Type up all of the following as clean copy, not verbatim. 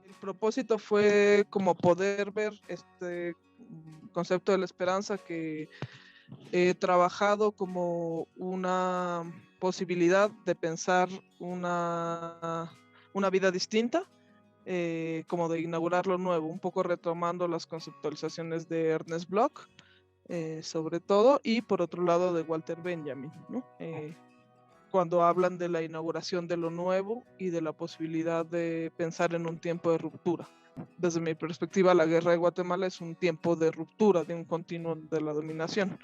El propósito fue como poder ver este concepto de la esperanza que he trabajado como una posibilidad de pensar una vida distinta, como de inaugurar lo nuevo, un poco retomando las conceptualizaciones de Ernest Bloch, sobre todo, y por otro lado de Walter Benjamin, ¿no? Cuando hablan de la inauguración de lo nuevo y de la posibilidad de pensar en un tiempo de ruptura. Desde mi perspectiva, la guerra de Guatemala es un tiempo de ruptura, de un continuo de la dominación.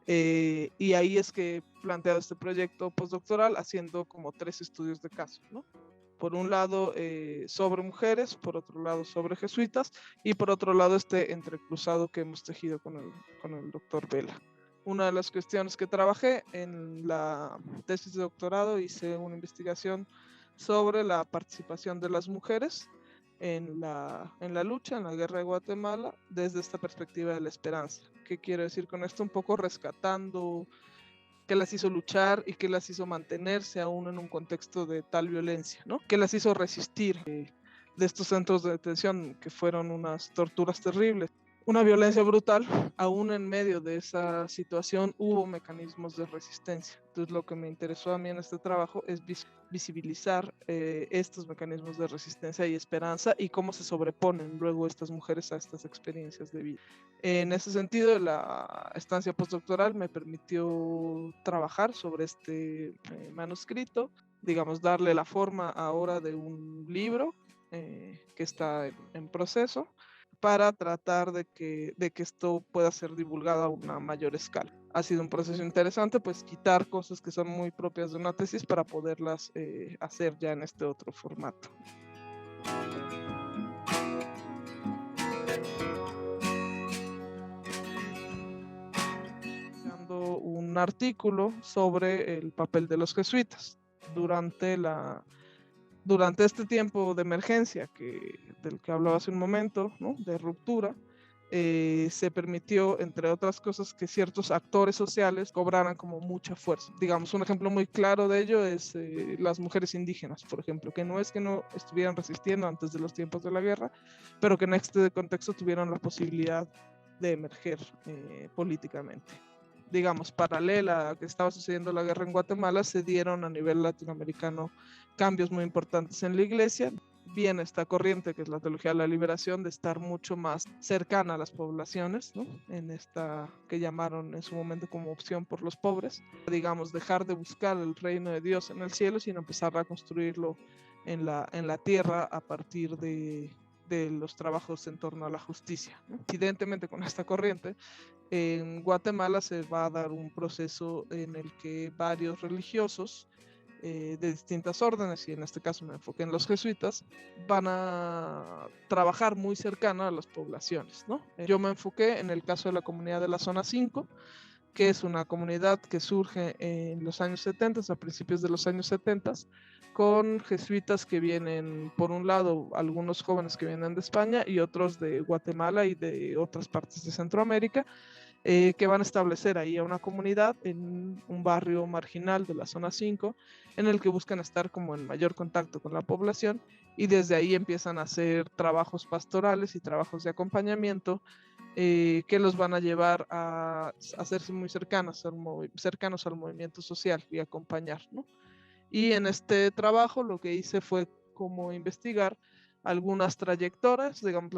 Y ahí es que he planteado este proyecto postdoctoral haciendo como 3 estudios de caso, ¿no? Por un lado sobre mujeres, por otro lado sobre jesuitas y por otro lado este entrecruzado que hemos tejido con el doctor Vela. Una de las cuestiones que trabajé en la tesis de doctorado, hice una investigación sobre la participación de las mujeres en la lucha, en la guerra de Guatemala, desde esta perspectiva de la esperanza. ¿Qué quiero decir con esto? Un poco rescatando qué las hizo luchar y qué las hizo mantenerse aún en un contexto de tal violencia, ¿no? ¿Qué las hizo resistir de estos centros de detención que fueron unas torturas terribles? Una violencia brutal, aún en medio de esa situación hubo mecanismos de resistencia. Entonces lo que me interesó a mí en este trabajo es visibilizar estos mecanismos de resistencia y esperanza y cómo se sobreponen luego estas mujeres a estas experiencias de vida. En ese sentido, la estancia postdoctoral me permitió trabajar sobre este manuscrito, digamos, darle la forma ahora de un libro que está en proceso, para tratar de que esto pueda ser divulgado a una mayor escala. Ha sido un proceso interesante, pues quitar cosas que son muy propias de una tesis para poderlas hacer ya en este otro formato. Un artículo sobre el papel de los jesuitas durante este tiempo de emergencia del que hablaba hace un momento, ¿no? De ruptura. Se permitió, entre otras cosas, que ciertos actores sociales cobraran como mucha fuerza. Digamos, un ejemplo muy claro de ello es las mujeres indígenas, por ejemplo, que no es que no estuvieran resistiendo antes de los tiempos de la guerra, pero que en este contexto tuvieron la posibilidad de emerger políticamente. Digamos, paralela a que estaba sucediendo la guerra en Guatemala, se dieron a nivel latinoamericano cambios muy importantes en la iglesia. Viene esta corriente que es la teología de la liberación, de estar mucho más cercana a las poblaciones, ¿no? En esta que llamaron en su momento como opción por los pobres, digamos, dejar de buscar el reino de Dios en el cielo, sino empezar a construirlo en la tierra a partir de los trabajos en torno a la justicia, ¿no? Evidentemente, con esta corriente, en Guatemala se va a dar un proceso en el que varios religiosos de distintas órdenes, y en este caso me enfoqué en los jesuitas, van a trabajar muy cercano a las poblaciones, ¿no? Yo me enfoqué en el caso de la comunidad de la Zona 5, que es una comunidad que surge en los años 70, a principios de los años 70, con jesuitas que vienen, por un lado, algunos jóvenes que vienen de España y otros de Guatemala y de otras partes de Centroamérica, que van a establecer ahí a una comunidad en un barrio marginal de la zona 5, en el que buscan estar como en mayor contacto con la población, y desde ahí empiezan a hacer trabajos pastorales y trabajos de acompañamiento que los van a llevar a hacerse muy cercanos al movimiento social y acompañar, ¿no? Y en este trabajo lo que hice fue como investigar algunas trayectorias, digamos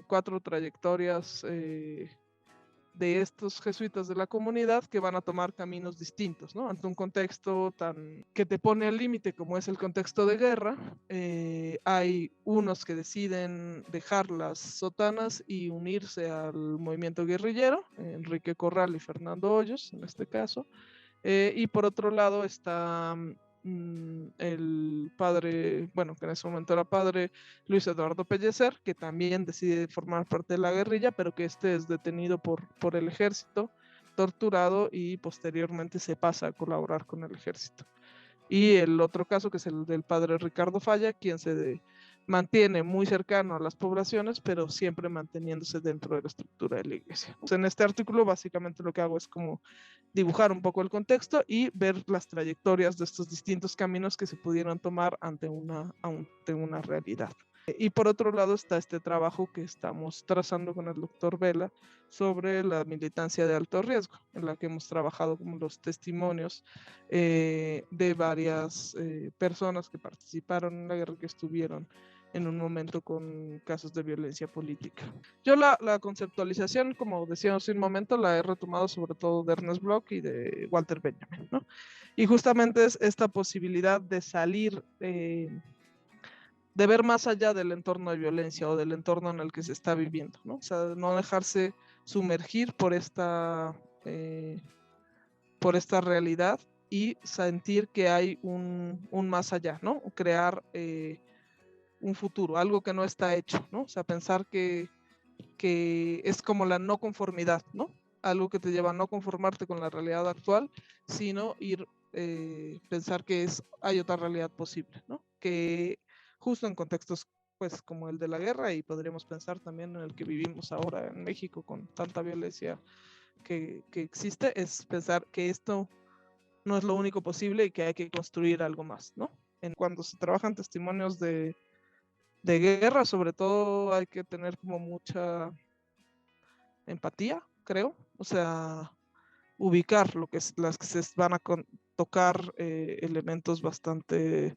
4 trayectorias de estos jesuitas de la comunidad que van a tomar caminos distintos, ¿no? Ante un contexto tan que te pone al límite como es el contexto de guerra, hay unos que deciden dejar las sotanas y unirse al movimiento guerrillero, Enrique Corral y Fernando Hoyos en este caso, y por otro lado está el padre, bueno, que en ese momento era padre Luis Eduardo Pellecer, que también decide formar parte de la guerrilla, pero que este es detenido por el ejército, torturado y posteriormente se pasa a colaborar con el ejército. Y el otro caso, que es el del padre Ricardo Falla, quien mantiene muy cercano a las poblaciones, pero siempre manteniéndose dentro de la estructura de la iglesia. En este artículo básicamente lo que hago es como dibujar un poco el contexto y ver las trayectorias de estos distintos caminos que se pudieron tomar ante una realidad. Y por otro lado está este trabajo que estamos trazando con el doctor Vela sobre la militancia de alto riesgo, en la que hemos trabajado como los testimonios de varias personas que participaron en la guerra, que estuvieron en un momento con casos de violencia política. Yo la conceptualización, como decía hace un momento, la he retomado sobre todo de Ernest Bloch y de Walter Benjamin, ¿no? Y justamente es esta posibilidad de salir, de ver más allá del entorno de violencia o del entorno en el que se está viviendo, ¿no? O sea, no dejarse sumergir por esta realidad y sentir que hay un más allá, ¿no? Crear un futuro, algo que no está hecho, ¿no? O sea, pensar que es como la no conformidad, ¿no? Algo que te lleva a no conformarte con la realidad actual, sino pensar que hay otra realidad posible, ¿no? Que justo en contextos pues como el de la guerra, y podríamos pensar también en el que vivimos ahora en México con tanta violencia que existe, es pensar que esto no es lo único posible y que hay que construir algo más, ¿no? Cuando se trabajan testimonios de guerra, sobre todo hay que tener como mucha empatía, creo, o sea, ubicar lo que es las que se van a tocar elementos bastante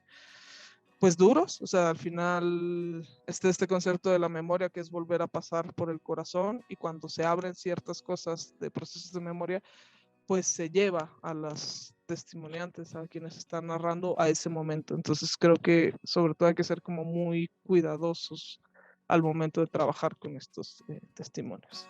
pues duros, o sea, al final este concepto de la memoria, que es volver a pasar por el corazón, y cuando se abren ciertas cosas de procesos de memoria, pues se lleva a las testimoniantes, a quienes están narrando, a ese momento. Entonces creo que sobre todo hay que ser como muy cuidadosos al momento de trabajar con estos testimonios.